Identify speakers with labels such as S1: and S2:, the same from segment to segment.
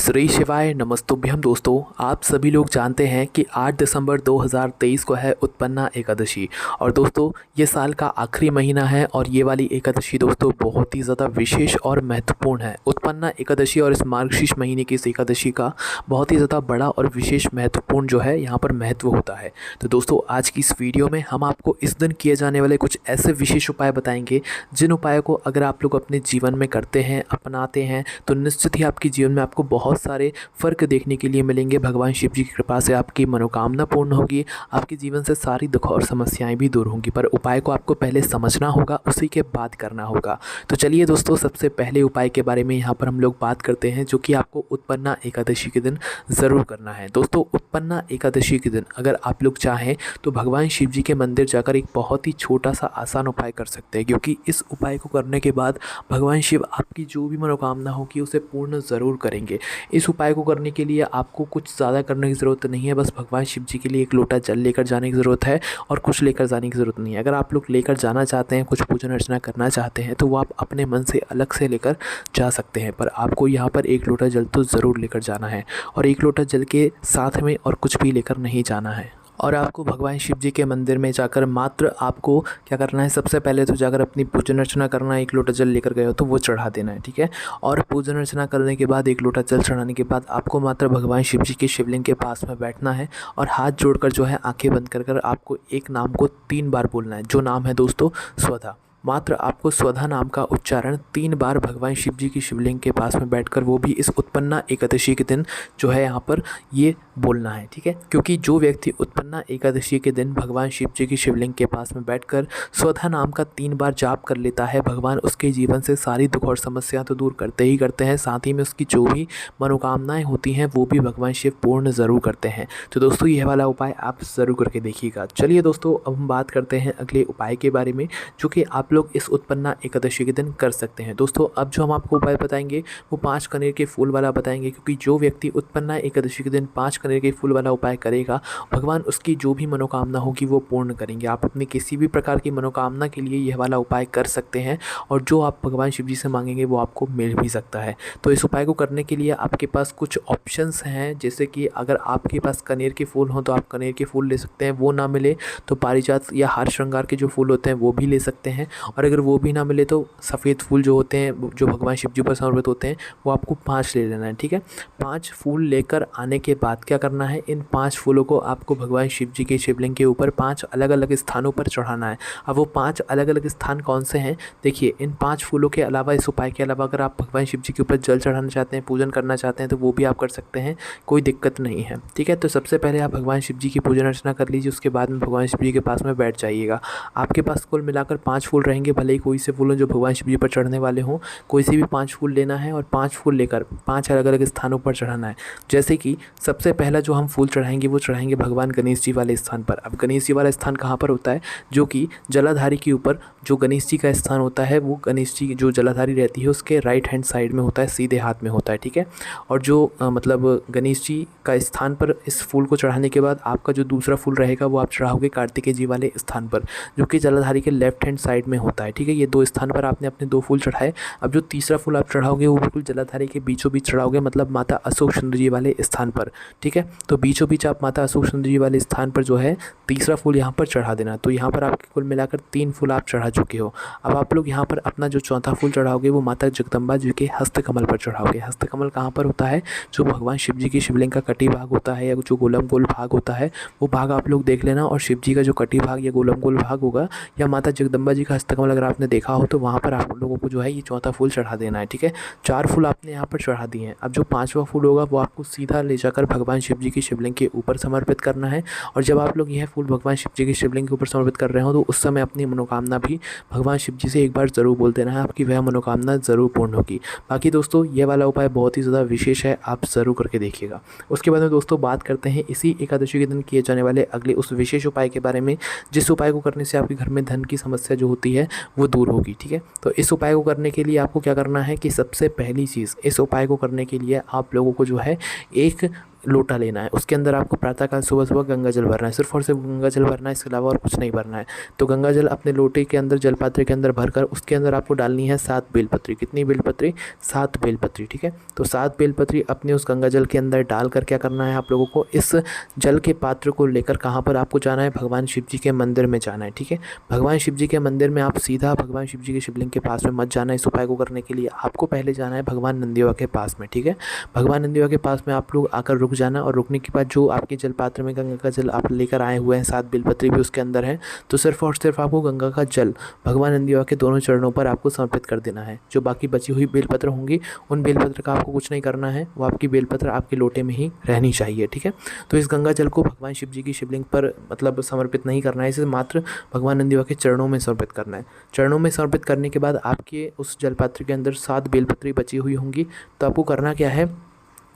S1: श्री शिवाय नमस्तुभ्यम। दोस्तों, आप सभी लोग जानते हैं कि 8 दिसंबर 2023 को है उत्पन्ना एकादशी। और दोस्तों, ये साल का आखिरी महीना है और ये वाली एकादशी दोस्तों बहुत ही ज़्यादा विशेष और महत्वपूर्ण है। उत्पन्ना एकादशी और इस मार्गशीर्ष महीने की इस एकादशी का बहुत ही ज़्यादा बड़ा और विशेष महत्वपूर्ण जो है यहाँ पर महत्व होता है। तो दोस्तों, आज की इस वीडियो में हम आपको इस दिन किए जाने वाले कुछ ऐसे विशेष उपाय बताएंगे जिन उपायों को अगर आप लोग अपने जीवन में करते हैं, अपनाते हैं, तो निश्चित ही आपके जीवन में आपको बहुत सारे फ़र्क देखने के लिए मिलेंगे। भगवान शिव जी की कृपा से आपकी मनोकामना पूर्ण होगी, आपके जीवन से सारी दुख और समस्याएं भी दूर होंगी। पर उपाय को आपको पहले समझना होगा, उसी के बाद करना होगा। तो चलिए दोस्तों, सबसे पहले उपाय के बारे में यहाँ पर हम लोग बात करते हैं, जो कि आपको उत्पन्ना एकादशी के दिन ज़रूर करना है। दोस्तों, उत्पन्ना एकादशी के दिन अगर आप लोग चाहें तो भगवान शिव जी के मंदिर जाकर एक बहुत ही छोटा सा आसान उपाय कर सकते हैं, क्योंकि इस उपाय को करने के बाद भगवान शिव आपकी जो भी मनोकामना होगी उसे पूर्ण ज़रूर करेंगे। इस उपाय को करने के लिए आपको कुछ ज़्यादा करने की ज़रूरत नहीं है, बस भगवान शिव जी के लिए एक लोटा जल लेकर जाने की ज़रूरत है और कुछ लेकर जाने की ज़रूरत नहीं है। अगर आप लोग लेकर जाना चाहते हैं, कुछ पूजन अर्चना करना चाहते हैं, तो वो आप अपने मन से अलग से लेकर जा सकते हैं। पर आपको यहाँ पर एक लोटा जल तो ज़रूर लेकर जाना है, और एक लोटा जल के साथ में और कुछ भी लेकर नहीं जाना है। और आपको भगवान शिव जी के मंदिर में जाकर मात्र आपको क्या करना है, सबसे पहले तो जाकर अपनी पूजन अर्चना करना है। एक लोटा जल लेकर गए हो तो वो चढ़ा देना है, ठीक है। और पूजन अर्चना करने के बाद, एक लोटा जल चढ़ाने के बाद आपको मात्र भगवान शिव जी के शिवलिंग के पास में बैठना है और हाथ जोड़कर जो है आंखें बंद कर आपको एक नाम को 3 बार बोलना है, जो नाम है दोस्तों स्वधा। मात्र आपको स्वधा नाम का उच्चारण 3 बार भगवान शिव जी की शिवलिंग के पास में बैठकर, वो भी इस उत्पन्ना एकादशी के दिन जो है यहाँ पर ये बोलना है, ठीक है। क्योंकि जो व्यक्ति उत्पन्ना एकादशी के दिन भगवान शिव जी की शिवलिंग के पास में बैठकर स्वधा नाम का 3 बार जाप कर लेता है, भगवान उसके जीवन से सारी दुख और समस्या तो दूर करते ही करते हैं, साथ ही में उसकी जो भी मनोकामनाएं होती हैं वो भी भगवान शिव पूर्ण ज़रूर करते हैं। तो दोस्तों, यह वाला उपाय आप ज़रूर करके देखिएगा। चलिए दोस्तों, अब हम बात करते हैं अगले उपाय के बारे में, जो कि आप लोग इस उत्पन्ना एकादशी के दिन कर सकते हैं। दोस्तों, अब जो हम आपको उपाय बताएंगे वो 5 कनेर के फूल वाला बताएंगे, क्योंकि जो व्यक्ति उत्पन्ना एकादशी के दिन 5 कनेर के फूल वाला उपाय करेगा, भगवान उसकी जो भी मनोकामना होगी वो पूर्ण करेंगे। आप अपनी किसी भी प्रकार की मनोकामना के लिए यह वाला उपाय कर सकते हैं, और जो आप भगवान शिव जी से मांगेंगे वो आपको मिल भी सकता है। तो इस उपाय को करने के लिए आपके पास कुछ ऑप्शंस हैं, जैसे कि अगर आपके पास कनेर के फूल हों तो आप कनेर के फूल ले सकते हैं, वो ना मिले तो पारिजात या हार श्रृंगार के जो फूल होते हैं वो भी ले सकते हैं, और अगर वो भी ना मिले तो सफ़ेद फूल जो होते हैं, जो भगवान शिव जी पर समर्पित होते हैं, वो आपको 5 ले लेना है, ठीक है। 5 फूल लेकर आने के बाद क्या करना है, इन 5 फूलों को आपको भगवान शिव जी के शिवलिंग के ऊपर 5 अलग अलग स्थानों पर चढ़ाना है। अब वो 5 अलग अलग स्थान कौन से हैं, देखिए, इन 5 फूलों के अलावा, इस उपाय के अलावा, अगर आप भगवान शिव जी के ऊपर जल चढ़ाना चाहते हैं, पूजन करना चाहते हैं, तो वो भी आप कर सकते हैं, कोई दिक्कत नहीं है, ठीक है। तो सबसे पहले आप भगवान शिव जी की पूजन अर्चना कर लीजिए, उसके बाद में भगवान शिव जी के पास में बैठ जाइएगा। आपके पास कुल मिलाकर 5 फूल रहेंगे, भले ही कोई से फूल जो भगवान शिव जी पर चढ़ने वाले हों, कोई से भी 5 फूल लेना है और 5 फूल लेकर 5 अलग अलग स्थानों पर चढ़ाना है। जैसे कि सबसे पहला जो हम फूल चढ़ाएंगे वो चढ़ाएंगे भगवान गणेश जी वाले स्थान पर। अब गणेश जी वाला स्थान कहाँ पर होता है, जो कि जलाधारी के ऊपर जो गणेश जी का स्थान होता है, वो गणेश जी जो जलाधारी रहती है उसके राइट हैंड साइड में होता है, सीधे हाथ में होता है, ठीक है। और जो मतलब गणेश जी का स्थान पर इस फूल को चढ़ाने के बाद आपका जो दूसरा फूल रहेगा वो आप चढ़ाओगे कार्तिकेय जी वाले स्थान पर, जो कि जलाधारी के लेफ्ट हैंड साइड में होता है, ठीक है। ये 2 स्थान पर आपने अपने 2 फूल चढ़ाए। अब जो तीसरा फूल आप चढ़ाओगे वो बिल्कुल जलाधारी के बीचों बीच चढ़ाओगे, मतलब माता अशोक सुंदर जी वाले स्थान पर, ठीक है। तो बीचों बीच आप माता अशोक सुंदर जी वाले स्थान पर जो है तीसरा फूल यहाँ पर चढ़ा देना। तो यहाँ पर आपके कुल मिलाकर 3 फूल आप चढ़ा चुके हो। अब आप लोग यहाँ पर अपना जो चौथा फूल चढ़ाओगे वो माता जगदम्बा जी के हस्तकमल पर चढ़ाओगे। हस्तकमल कहाँ पर होता है, जो भगवान शिव जी की शिवलिंग का कटी भाग होता है, या जो गोलम गोल भाग होता है, वो भाग आप लोग देख लेना। और शिव जी का जो कटी भाग या गोलम गोल भाग होगा, या माता जगदम्बा जी का हस्तकमल अगर आपने देखा हो, तो वहाँ पर आप लोगों को जो है ये चौथा फूल चढ़ा देना है, ठीक है। 4 फूल आपने यहाँ पर चढ़ा दिए हैं। अब जो 5वां फूल होगा वो आपको सीधा ले जाकर भगवान शिव जी की शिवलिंग के ऊपर समर्पित करना है। और जब आप लोग यह फूल भगवान शिव जी की शिवलिंग के ऊपर समर्पित कर रहे हो, तो उस समय अपनी मनोकामना भी भगवान शिव जी से एक बार ज़रूर बोल देना है, आपकी वह मनोकामना ज़रूर पूर्ण होगी। बाकी दोस्तों, ये वाला उपाय बहुत ही ज़्यादा विशेष है, आप ज़रूर करके देखिएगा। उसके बाद में दोस्तों बात करते हैं इसी एकादशी के दिन किए जाने वाले अगले उस विशेष उपाय के बारे में, जिस उपाय को करने से आपके घर में धन की समस्या जो होती है वो दूर होगी, ठीक है। तो इस उपाय को करने के लिए आपको क्या करना है कि सबसे पहली चीज़, इस उपाय को करने के लिए आप लोगों को जो है एक लोटा लेना है, उसके अंदर आपको प्रातःकाल सुबह सुबह गंगा जल भरना है, सिर्फ और सिर्फ गंगा जल भरना है, इसके अलावा और कुछ नहीं भरना है। तो गंगा जल अपने लोटे के अंदर, जलपात्र के अंदर भरकर उसके अंदर आपको डालनी है 7 बेलपत्री। कितनी बेलपत्री? 7 बेलपत्री, ठीक है। तो 7 बेलपत्री अपने उस गंगा जल के अंदर डालकर क्या करना है आप लोगों को, इस जल के पात्र को लेकर कहाँ पर आपको जाना है, भगवान शिव जी के मंदिर में जाना है, ठीक है। भगवान शिव जी के मंदिर में आप सीधा भगवान शिव जी के शिवलिंग के पास में मत जाना। इस उपाय को करने के लिए आपको पहले जाना है भगवान नंदीवा के पास में, ठीक है। भगवान नंदीवा के पास में आप लोग आकर रुक जाना, और रुकने के बाद जो आपके जल पात्र में गंगा का जल आप लेकर आए हुए हैं, 7 बेलपत्री भी उसके अंदर है, तो सिर्फ और सिर्फ आपको गंगा का जल भगवान नंदीवा के दोनों चरणों पर आपको समर्पित कर देना है। जो बाकी बची हुई बेलपत्र होंगी, उन बेलपत्र का आपको कुछ नहीं करना है, वो आपकी बेलपत्र आपके लोटे में ही रहनी चाहिए, ठीक है। तो इस गंगा जल को भगवान शिव जी की शिवलिंग पर मतलब समर्पित नहीं करना है, इसे मात्र भगवान नंदीवा के चरणों में समर्पित करना है। चरणों में समर्पित करने के बाद आपके उस जलपात्र के अंदर 7 बेलपत्री बची हुई होंगी, तो आपको करना क्या है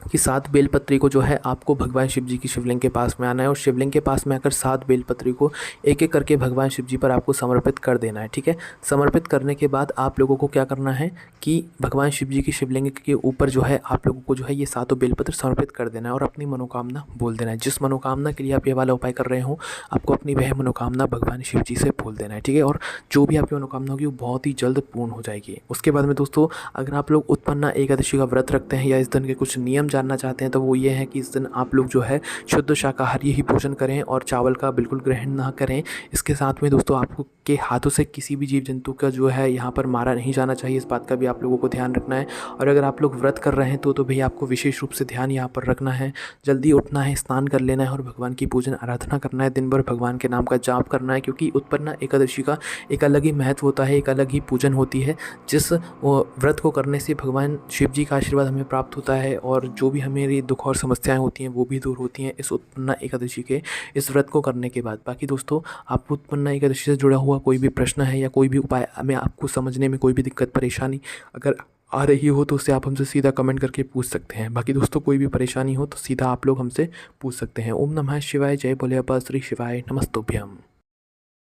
S1: कि 7 बेलपत्री को जो है आपको भगवान शिव जी की शिवलिंग के पास में आना है, और शिवलिंग के पास में आकर 7 बेलपत्री को एक एक करके भगवान शिव जी पर आपको समर्पित कर देना है, ठीक है। समर्पित करने के बाद आप लोगों को क्या करना है कि भगवान शिव जी की शिवलिंग के ऊपर जो है आप लोगों को जो है ये 7 बेलपत्र समर्पित कर देना है, और अपनी मनोकामना बोल देना है। जिस मनोकामना के लिए आप ये वाला उपाय कर रहे हो, आपको अपनी वह मनोकामना भगवान शिव जी से बोल देना है, ठीक है। और जो भी आपकी मनोकामना होगी वो बहुत ही जल्द पूर्ण हो जाएगी। उसके बाद में दोस्तों, अगर आप लोग उत्पन्ना एकादशी का व्रत रखते हैं या इस दिन के कुछ नियम जानना चाहते हैं, तो वो ये है कि इस दिन आप लोग जो है शुद्ध शाकाहारी ही भोजन करें और चावल का बिल्कुल ग्रहण ना करें। इसके साथ में दोस्तों, आपको के हाथों से किसी भी जीव जंतु का जो है यहाँ पर मारा नहीं जाना चाहिए, इस बात का भी आप लोगों को ध्यान रखना है। और अगर आप लोग व्रत कर रहे हैं तो भैया आपको विशेष रूप से ध्यान यहाँ पर रखना है। जल्दी उठना है, स्नान कर लेना है और भगवान की पूजन आराधना करना है, दिन भर भगवान के नाम का जाप करना है, क्योंकि उत्पन्ना एकादशी का एक अलग ही महत्व होता है, एक अलग ही पूजन होती है, जिस व्रत को करने से भगवान शिव जी का आशीर्वाद हमें प्राप्त होता है, और जो भी हमें दुख और समस्याएं होती हैं वो भी दूर होती हैं इस उत्पन्ना एकादशी के इस व्रत को करने के बाद। बाकी दोस्तों, आपको उत्पन्ना एकादशी से जुड़ा हुआ कोई भी प्रश्न है या कोई भी उपाय में आपको समझने में कोई भी दिक्कत परेशानी अगर आ रही हो, तो उससे आप हमसे सीधा कमेंट करके पूछ सकते हैं। बाकी दोस्तों, कोई भी परेशानी हो तो सीधा आप लोग हमसे पूछ सकते हैं। ओम नमः शिवाय, जय भोले बाबा, श्री शिवाय नमस्तुभ्यम।